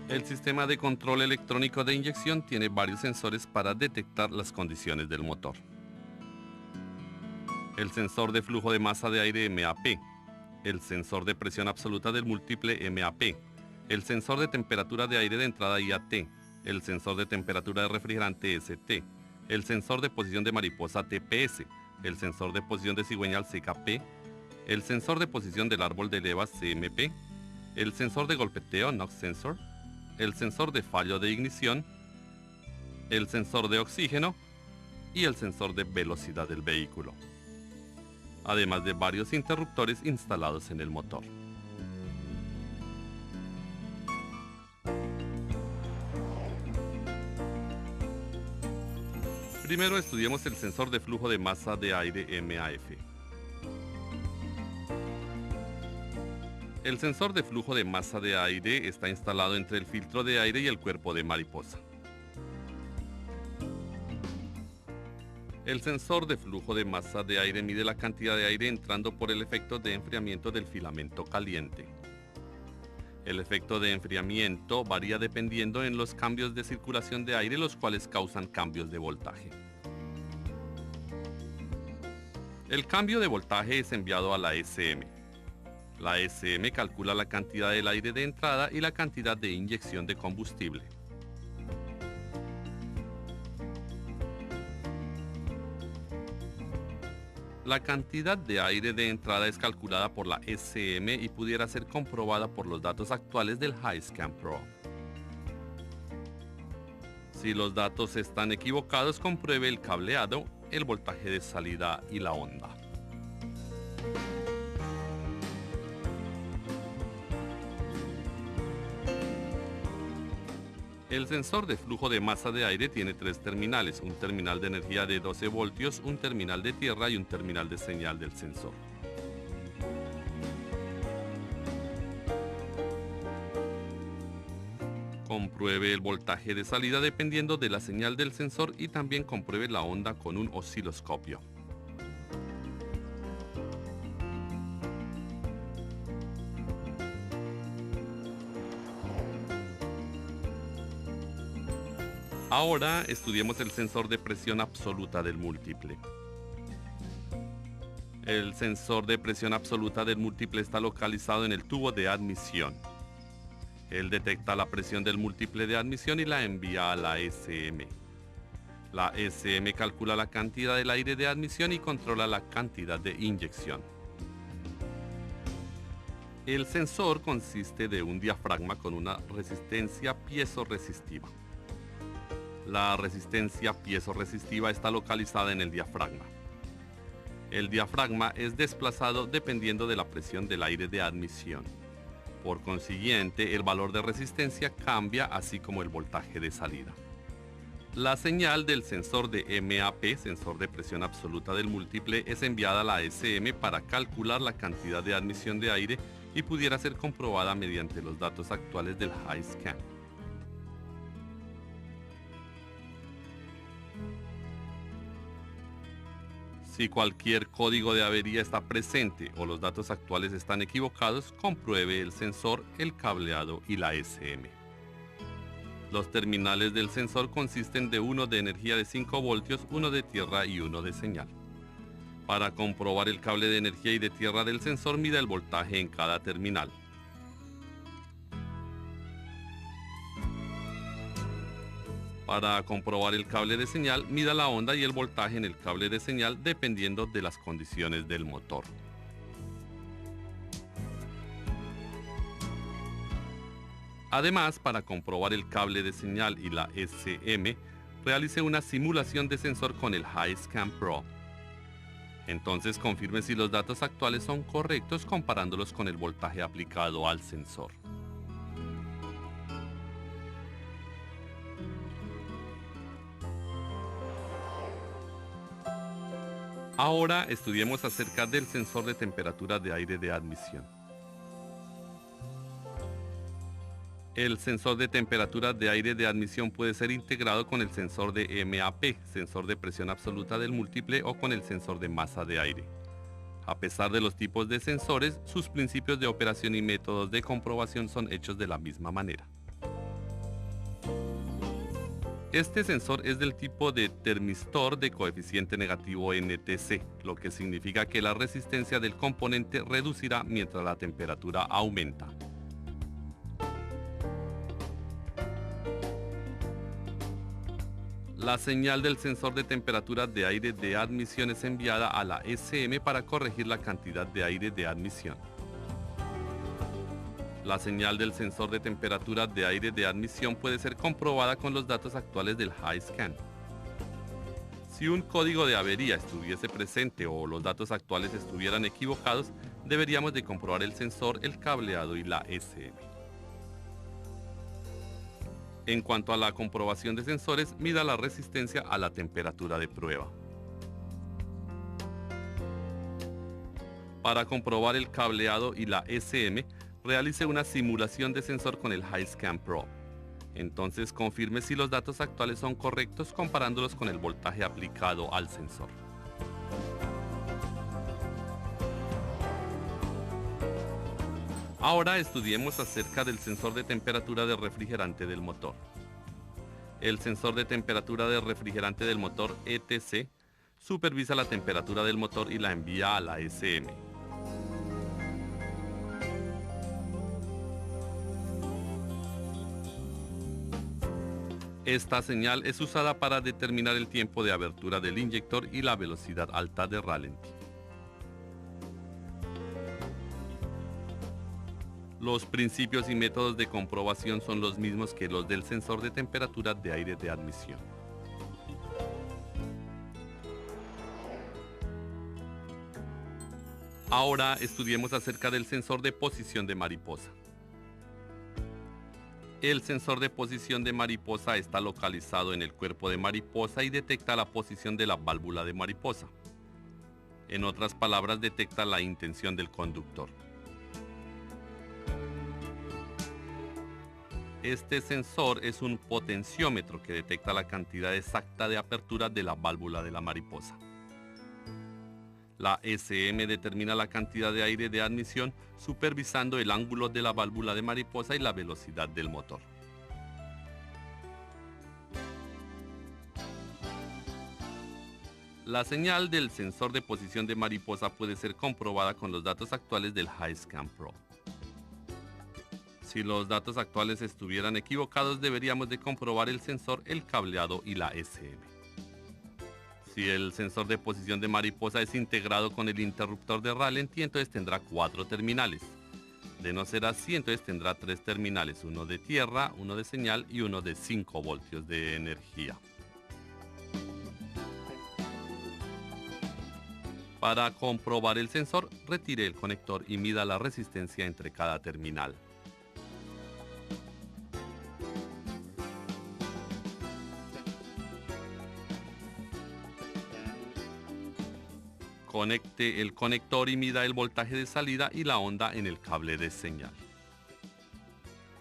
El sistema de control electrónico de inyección tiene varios sensores para detectar las condiciones del motor. El sensor de flujo de masa de aire MAP, el sensor de presión absoluta del múltiple MAP, el sensor de temperatura de aire de entrada IAT, el sensor de temperatura de refrigerante ST, el sensor de posición de mariposa TPS, el sensor de posición de cigüeñal CKP, el sensor de posición del árbol de levas CMP, el sensor de golpeteo Knox Sensor, el sensor de fallo de ignición, el sensor de oxígeno y el sensor de velocidad del vehículo, además de varios interruptores instalados en el motor. Primero estudiemos el sensor de flujo de masa de aire MAF. El sensor de flujo de masa de aire está instalado entre el filtro de aire y el cuerpo de mariposa. El sensor de flujo de masa de aire mide la cantidad de aire entrando por el efecto de enfriamiento del filamento caliente. El efecto de enfriamiento varía dependiendo en los cambios de circulación de aire, los cuales causan cambios de voltaje. El cambio de voltaje es enviado a la SM. La SM calcula la cantidad del aire de entrada y la cantidad de inyección de combustible. La cantidad de aire de entrada es calculada por la SM y pudiera ser comprobada por los datos actuales del HiScan Pro. Si los datos están equivocados, compruebe el cableado, el voltaje de salida y la onda. El sensor de flujo de masa de aire tiene tres terminales, un terminal de energía de 12 voltios, un terminal de tierra y un terminal de señal del sensor. Compruebe el voltaje de salida dependiendo de la señal del sensor y también compruebe la onda con un osciloscopio. Ahora estudiemos el sensor de presión absoluta del múltiple. El sensor de presión absoluta del múltiple está localizado en el tubo de admisión. Él detecta la presión del múltiple de admisión y la envía a la SM. La SM calcula la cantidad del aire de admisión y controla la cantidad de inyección. El sensor consiste de un diafragma con una resistencia piezoresistiva. La resistencia piezoresistiva está localizada en el diafragma. El diafragma es desplazado dependiendo de la presión del aire de admisión. Por consiguiente, el valor de resistencia cambia, así como el voltaje de salida. La señal del sensor de MAP, sensor de presión absoluta del múltiple, es enviada a la SM para calcular la cantidad de admisión de aire y pudiera ser comprobada mediante los datos actuales del HiScan. Si cualquier código de avería está presente o los datos actuales están equivocados, compruebe el sensor, el cableado y la SM. Los terminales del sensor consisten de uno de energía de 5 voltios, uno de tierra y uno de señal. Para comprobar el cable de energía y de tierra del sensor, mida el voltaje en cada terminal. Para comprobar el cable de señal, mida la onda y el voltaje en el cable de señal dependiendo de las condiciones del motor. Además, para comprobar el cable de señal y la SM, realice una simulación de sensor con el HiScan Pro. Entonces confirme si los datos actuales son correctos comparándolos con el voltaje aplicado al sensor. Ahora estudiemos acerca del sensor de temperatura de aire de admisión. El sensor de temperatura de aire de admisión puede ser integrado con el sensor de MAP, sensor de presión absoluta del múltiple, o con el sensor de masa de aire. A pesar de los tipos de sensores, sus principios de operación y métodos de comprobación son hechos de la misma manera. Este sensor es del tipo de termistor de coeficiente negativo NTC, lo que significa que la resistencia del componente reducirá mientras la temperatura aumenta. La señal del sensor de temperatura de aire de admisión es enviada a la SM para corregir la cantidad de aire de admisión. La señal del sensor de temperatura de aire de admisión puede ser comprobada con los datos actuales del HiScan. Si un código de avería estuviese presente o los datos actuales estuvieran equivocados, deberíamos de comprobar el sensor, el cableado y la SM. En cuanto a la comprobación de sensores, mida la resistencia a la temperatura de prueba. Para comprobar el cableado y la SM, realice una simulación de sensor con el HiScan Pro. Entonces confirme si los datos actuales son correctos comparándolos con el voltaje aplicado al sensor. Ahora estudiemos acerca del sensor de temperatura de refrigerante del motor. El sensor de temperatura de refrigerante del motor ETC supervisa la temperatura del motor y la envía a la SM. Esta señal es usada para determinar el tiempo de abertura del inyector y la velocidad alta de ralentí. Los principios y métodos de comprobación son los mismos que los del sensor de temperatura de aire de admisión. Ahora estudiemos acerca del sensor de posición de mariposa. El sensor de posición de mariposa está localizado en el cuerpo de mariposa y detecta la posición de la válvula de mariposa. En otras palabras, detecta la intención del conductor. Este sensor es un potenciómetro que detecta la cantidad exacta de apertura de la válvula de la mariposa. La SM determina la cantidad de aire de admisión supervisando el ángulo de la válvula de mariposa y la velocidad del motor. La señal del sensor de posición de mariposa puede ser comprobada con los datos actuales del HiScan Pro. Si los datos actuales estuvieran equivocados, deberíamos de comprobar el sensor, el cableado y la SM. Si el sensor de posición de mariposa es integrado con el interruptor de ralentí, entonces tendrá 4 terminales. De no ser así, entonces tendrá 3 terminales, uno de tierra, uno de señal y uno de 5 voltios de energía. Para comprobar el sensor, retire el conector y mida la resistencia entre cada terminal. Conecte el conector y mida el voltaje de salida y la onda en el cable de señal.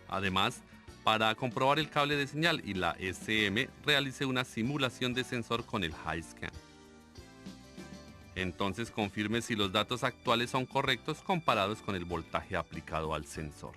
Además, para comprobar el cable de señal y la SM, realice una simulación de sensor con el HiScan. Entonces confirme si los datos actuales son correctos comparados con el voltaje aplicado al sensor.